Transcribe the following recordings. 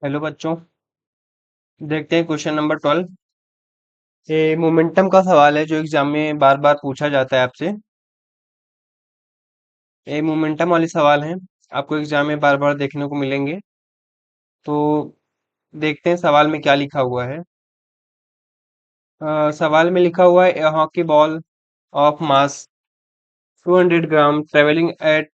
Hello बच्चों। देखते हैं क्वेश्चन नंबर 12। ये मोमेंटम का सवाल है जो एग्जाम में बार बार पूछा जाता है आपसे। ये मोमेंटम वाले सवाल हैं, आपको एग्जाम में बार बार देखने को मिलेंगे। तो देखते हैं सवाल में क्या लिखा हुआ है। सवाल में लिखा हुआ है hockey ball of mass 200 gram travelling at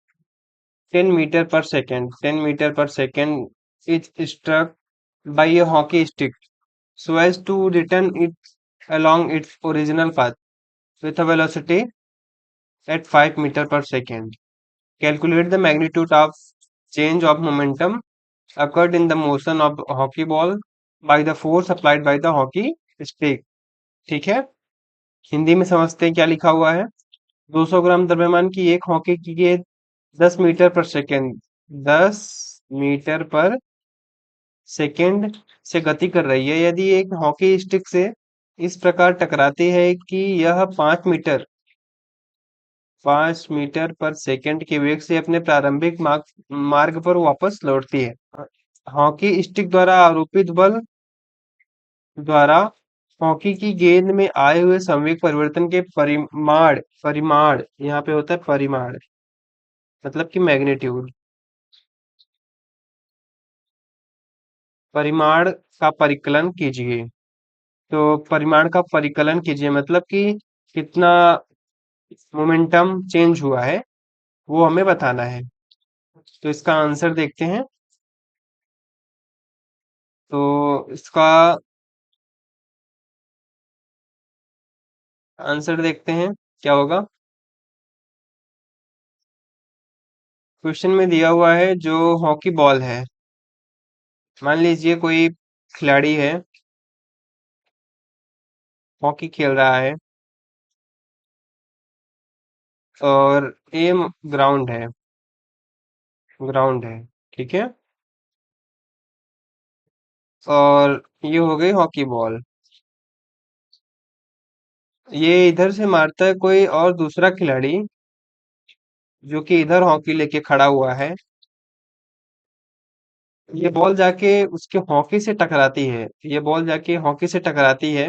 10 metre per second 10 metre per second is struck by a hockey stick so as to return it along its original path with a velocity at 5 meter per second. Calculate the magnitude of change of momentum occurred in the motion of hockey ball by the force applied by the hockey stick. ठीक है। हिंदी में समझते हैं क्या लिखा हुआ है। 200 ग्राम द्रव्यमान की एक हॉकी की गेंद 10 metre per second 10 metre per second से गति कर रही है यदि एक हॉकी स्टिक से इस प्रकार टकराती है कि यह 5 मीटर पर सेकंड के वेग से अपने प्रारंभिक मार्ग पर वापस लौटती है। हॉकी स्टिक द्वारा आरोपित बल द्वारा हॉकी की गेंद में आए हुए संवेग परिवर्तन के परिमाण परिमाण यहाँ पे होता है परिमाण, मतलब कि मैग्नीट्यूड। परिमाण का परिकलन कीजिए। तो परिमाण का परिकलन कीजिए मतलब कि कितना मोमेंटम चेंज हुआ है वो हमें बताना है। तो इसका आंसर देखते हैं। तो इसका आंसर देखते हैं क्या होगा। क्वेश्चन में दिया हुआ है जो हॉकी बॉल है। मान लीजिए कोई खिलाड़ी है, हॉकी खेल रहा है और ये ग्राउंड है, ठीक है। और ये हो गई हॉकी बॉल। ये इधर से मारता है कोई और दूसरा खिलाड़ी जो कि इधर हॉकी लेके खड़ा हुआ है। ये बॉल जाके उसके हॉकी से टकराती है, ये बॉल जाके हॉकी से टकराती है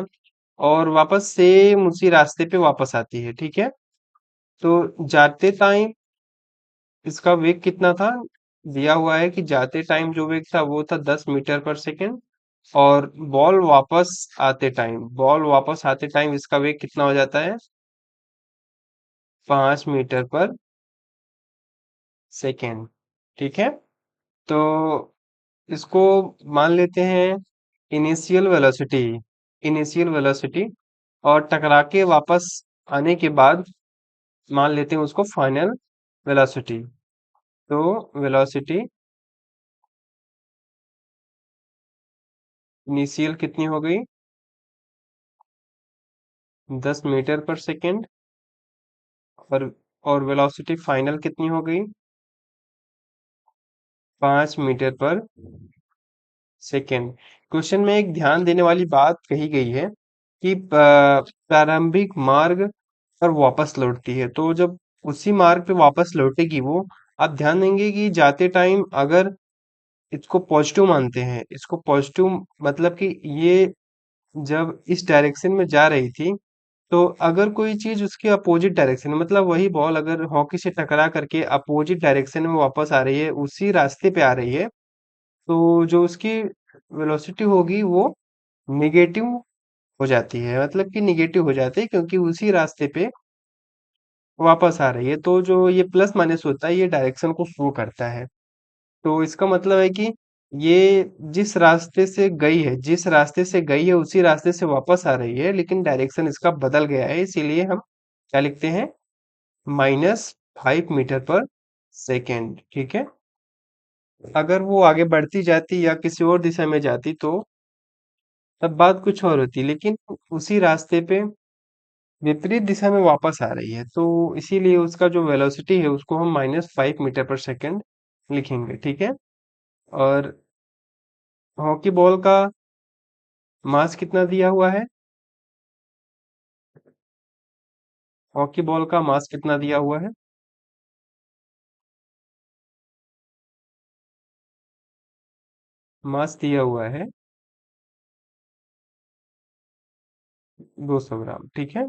और वापस सेम उसी रास्ते पे वापस आती है, ठीक है। तो जाते टाइम इसका वेग कितना था, दिया हुआ है कि जाते टाइम जो वेग था वो था 10 मीटर पर सेकेंड। और बॉल वापस आते टाइम इसका वेग कितना हो जाता है, 5 मीटर पर सेकेंड, ठीक है। तो इसको मान लेते हैं इनिशियल वेलोसिटी इनिशियल वेलोसिटी। और टकरा के वापस आने के बाद मान लेते हैं उसको फाइनल वेलोसिटी। तो वेलोसिटी इनिशियल कितनी हो गई, 10 मीटर पर सेकेंड। और वेलोसिटी फाइनल कितनी हो गई, 5 मीटर पर सेकेंड। क्वेश्चन में एक ध्यान देने वाली बात कही गई है कि प्रारंभिक मार्ग पर वापस लौटती है। तो जब उसी मार्ग पे वापस लौटेगी वो, आप ध्यान देंगे कि जाते टाइम अगर इसको पॉजिटिव मानते हैं, इसको पॉजिटिव मतलब कि ये जब इस डायरेक्शन में जा रही थी, तो अगर कोई चीज उसके अपोजिट डायरेक्शन में, मतलब वही बॉल अगर हॉकी से टकरा करके अपोजिट डायरेक्शन में वापस आ रही है, उसी रास्ते पे आ रही है, तो जो उसकी वेलोसिटी होगी वो निगेटिव हो जाती है, मतलब कि निगेटिव हो जाती है क्योंकि उसी रास्ते पे वापस आ रही है। तो जो ये प्लस माइनस होता है ये डायरेक्शन को शो करता है। तो इसका मतलब है कि ये जिस रास्ते से गई है उसी रास्ते से वापस आ रही है, लेकिन डायरेक्शन इसका बदल गया है, इसीलिए हम क्या लिखते हैं, -5 मीटर पर सेकेंड, ठीक है। अगर वो आगे बढ़ती जाती या किसी और दिशा में जाती तो तब बात कुछ और होती, लेकिन उसी रास्ते पे विपरीत दिशा में वापस आ रही है, तो इसीलिए उसका जो वेलोसिटी है उसको हम -5 मीटर पर सेकेंड लिखेंगे, ठीक है। और हॉकी बॉल का मास कितना दिया हुआ है, हॉकी बॉल का मास कितना दिया हुआ है, मास दिया हुआ है 200 ग्राम, ठीक है।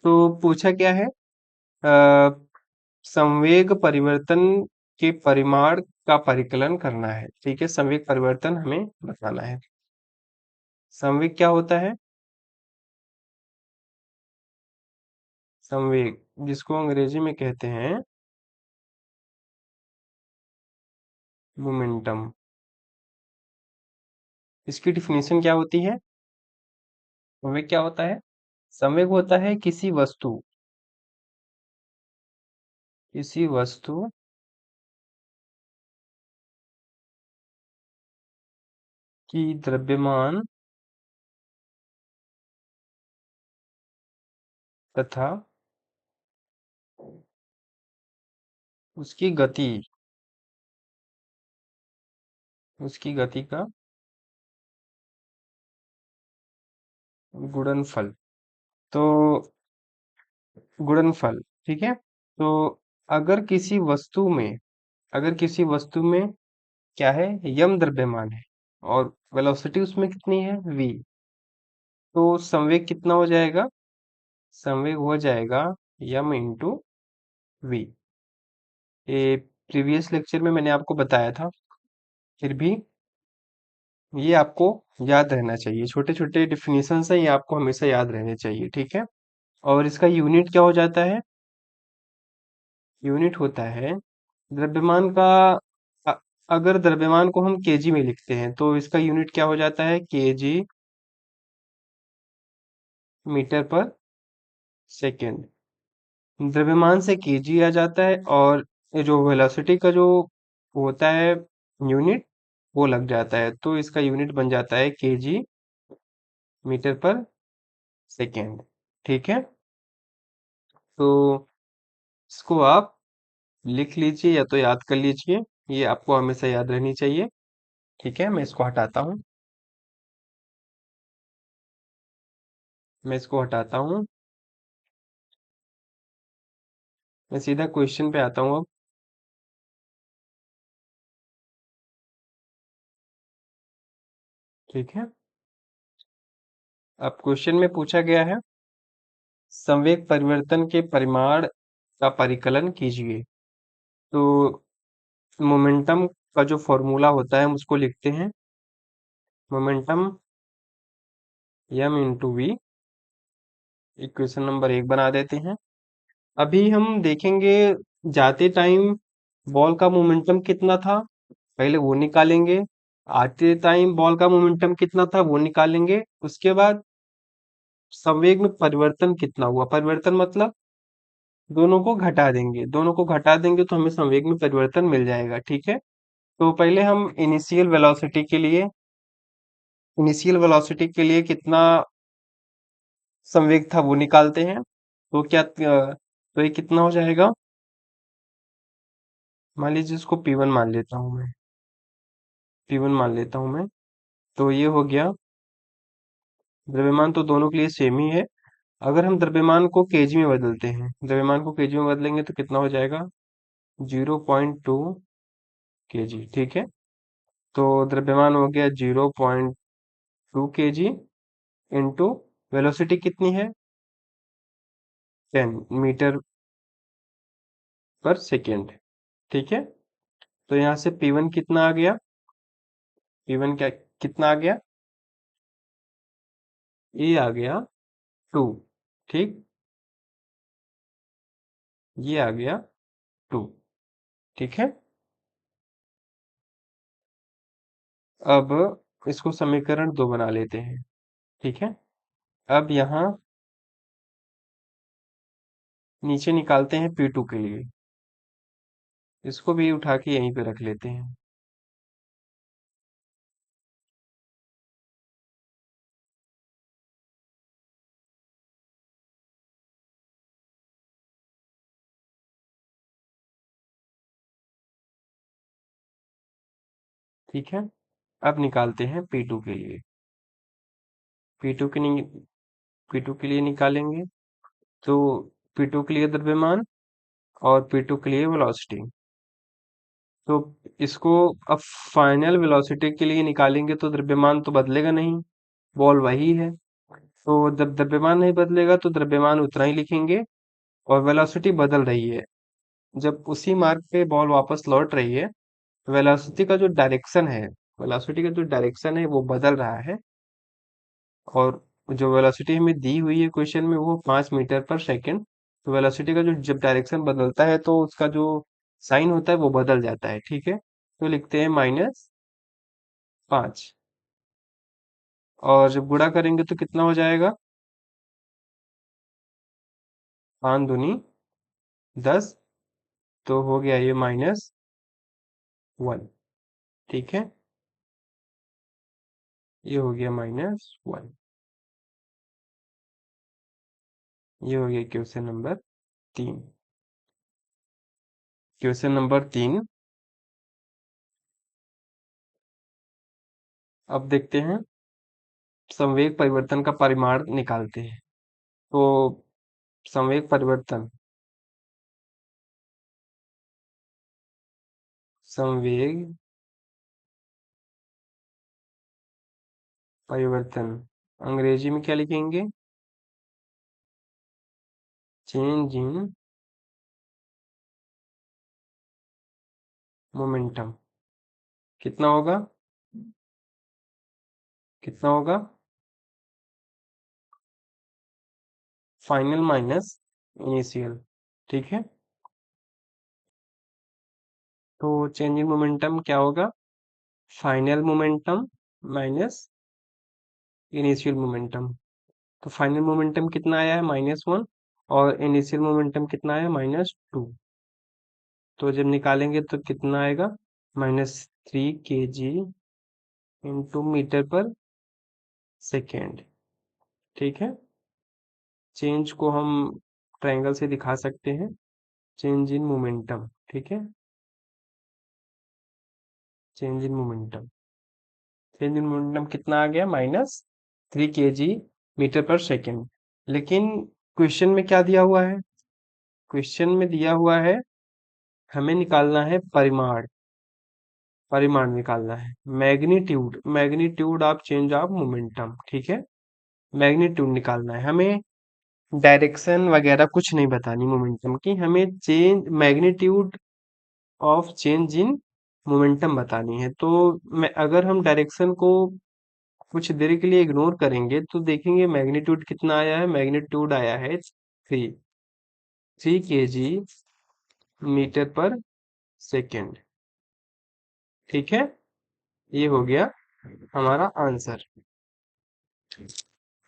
तो पूछा क्या है, संवेग परिवर्तन के परिमाण का परिकलन करना है, ठीक है। संवेग परिवर्तन हमें बताना है। संवेग क्या होता है? संवेग, जिसको अंग्रेजी में कहते हैं मोमेंटम। इसकी डिफिनीशन क्या होती है? संवेग क्या होता है? संवेग होता है किसी वस्तु की द्रव्यमान तथा उसकी गति उसकी गति का गुणनफल। तो गुणनफल, ठीक है। तो अगर किसी वस्तु में अगर किसी वस्तु में क्या है, यम द्रव्यमान है और वेलोसिटी उसमें कितनी है, v, तो संवेग कितना हो जाएगा? संवेग हो जाएगा यम इंटू वी। ये प्रीवियस लेक्चर में मैंने आपको बताया था, फिर भी ये आपको याद रहना चाहिए। छोटे छोटे डिफिनीशन से ये आपको हमेशा याद रहने चाहिए, ठीक है। और इसका यूनिट क्या हो जाता है? यूनिट होता है द्रव्यमान का। अ- अगर द्रव्यमान को हम केजी में लिखते हैं तो इसका यूनिट क्या हो जाता है, केजी मीटर पर सेकेंड। द्रव्यमान से केजी आ जाता है और ये जो वेलोसिटी का जो होता है यूनिट, वो लग जाता है, तो इसका यूनिट बन जाता है केजी मीटर पर सेकेंड, ठीक है। तो इसको आप लिख लीजिए या तो याद कर लीजिए, ये आपको हमेशा याद रहनी चाहिए, ठीक है। मैं इसको हटाता हूँ, मैं इसको हटाता हूँ। मैं सीधा क्वेश्चन पे आता हूँ अब, ठीक है। अब क्वेश्चन में पूछा गया है संवेग परिवर्तन के परिमाण का परिकलन कीजिए। तो मोमेंटम का जो फॉर्मूला होता है हम उसको लिखते हैं, momentum m into v. Equation number 1 बना देते हैं। अभी हम देखेंगे जाते टाइम बॉल का मोमेंटम कितना था, पहले वो निकालेंगे। आते टाइम बॉल का मोमेंटम कितना था वो निकालेंगे। उसके बाद संवेग में परिवर्तन कितना हुआ, परिवर्तन मतलब दोनों को घटा देंगे तो हमें संवेग में परिवर्तन मिल जाएगा, ठीक है। तो पहले हम इनिशियल वेलोसिटी के लिए कितना संवेग था वो निकालते हैं। तो तो ये कितना हो जाएगा, मान लीजिए इसको P1 मान लेता हूँ मैं, P1 मान लेता हूँ मैं। तो ये हो गया, द्रव्यमान तो दोनों के लिए सेम ही है। अगर हम द्रव्यमान को केजी में बदलेंगे तो कितना हो जाएगा, 0.2 केजी, ठीक है। तो द्रव्यमान हो गया 0.2 केजी इंटू वेलोसिटी कितनी है, 10 मीटर पर सेकेंड, ठीक है। तो यहाँ से P1 कितना आ गया, P1 क्या कितना आ गया, ये आ गया 2, ठीक। ये आ गया 2, ठीक है। अब इसको समीकरण 2 बना लेते हैं, ठीक है। अब यहाँ नीचे निकालते हैं P2 के लिए, इसको भी उठा के यहीं पे रख लेते हैं, ठीक है। अब निकालते हैं P2 के लिए। P2 के लिए P2 के लिए निकालेंगे तो P2 के लिए द्रव्यमान और P2 के लिए वेलोसिटी। तो इसको अब फाइनल वेलोसिटी के लिए निकालेंगे तो द्रव्यमान तो बदलेगा नहीं, बॉल वही है। तो जब द्रव्यमान नहीं बदलेगा तो द्रव्यमान उतना ही लिखेंगे, और वेलोसिटी बदल रही है। जब उसी मार्ग पे बॉल वापस लौट रही है, वेलोसिटी का जो डायरेक्शन है, वेलोसिटी का जो डायरेक्शन है वो बदल रहा है। और जो वेलोसिटी हमें दी हुई है क्वेश्चन में वो 5 मीटर पर सेकेंड। तो वेलोसिटी का जो जब डायरेक्शन बदलता है तो उसका जो साइन होता है वो बदल जाता है, ठीक है। तो लिखते हैं -5। और जब गुणा करेंगे तो कितना हो जाएगा? 5 दूनी 10। तो हो गया ये -1, ठीक है। ये हो गया -1। ये हो गया क्वेश्चन नंबर 3। Question number 3। अब देखते हैं, संवेग परिवर्तन का परिमाण निकालते हैं। तो संवेग परिवर्तन, संवेग परिवर्तन अंग्रेजी में क्या लिखेंगे? Change in momentum. कितना होगा? कितना होगा? फाइनल माइनस इनिशियल, ठीक है। तो चेंज इन मोमेंटम क्या होगा? Final momentum minus initial momentum. तो फाइनल मोमेंटम कितना आया है? -1। और इनिशियल मोमेंटम कितना आया? -2। तो जब निकालेंगे तो कितना आएगा? -3 kg into metre per second, ठीक है। चेंज को हम ट्रायंगल से दिखा सकते हैं, चेंज इन मोमेंटम, ठीक है। Change in momentum, change in momentum कितना आ गया? -3 kg मीटर पर सेकेंड। लेकिन क्वेश्चन में क्या दिया हुआ है? क्वेश्चन में दिया हुआ है हमें निकालना है परिमाण। परिमाण निकालना है, magnitude, magnitude of change of momentum, ठीक है। मैग्नीट्यूड निकालना है हमें, डायरेक्शन वगैरह कुछ नहीं बतानी मोमेंटम की, हमें change magnitude of change in momentum बतानी है। तो मैं अगर हम डायरेक्शन को कुछ देर के लिए इग्नोर करेंगे तो देखेंगे मैग्नीट्यूड कितना आया है। मैग्नीट्यूड आया है 3 kg मीटर पर सेकेंड, ठीक है। ये हो गया हमारा आंसर।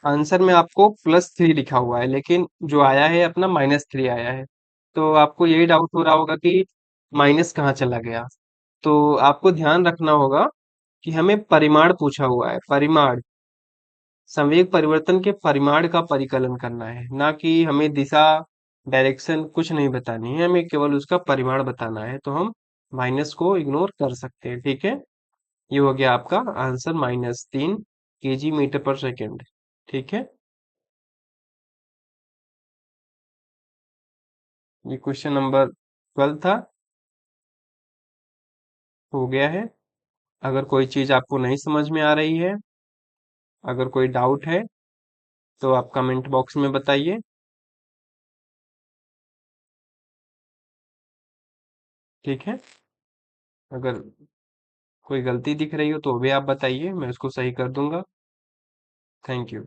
आंसर में आपको +3 लिखा हुआ है, लेकिन जो आया है अपना -3 आया है। तो आपको यही डाउट हो रहा होगा कि माइनस कहाँ चला गया। तो आपको ध्यान रखना होगा कि हमें परिमाण पूछा हुआ है, परिमाण। संवेग परिवर्तन के परिमाण का परिकलन करना है, ना कि हमें दिशा, डायरेक्शन कुछ नहीं बतानी है, हमें केवल उसका परिमाण बताना है। तो हम माइनस को इग्नोर कर सकते हैं, ठीक है। ये हो गया आपका answer -3 kg metre per second, ठीक है। ये क्वेश्चन नंबर 12 था, हो गया है। अगर कोई चीज आपको नहीं समझ में आ रही है, अगर कोई डाउट है तो आप कमेंट बॉक्स में बताइए, ठीक है। अगर कोई गलती दिख रही हो तो भी आप बताइए, मैं उसको सही कर दूंगा। Thank you.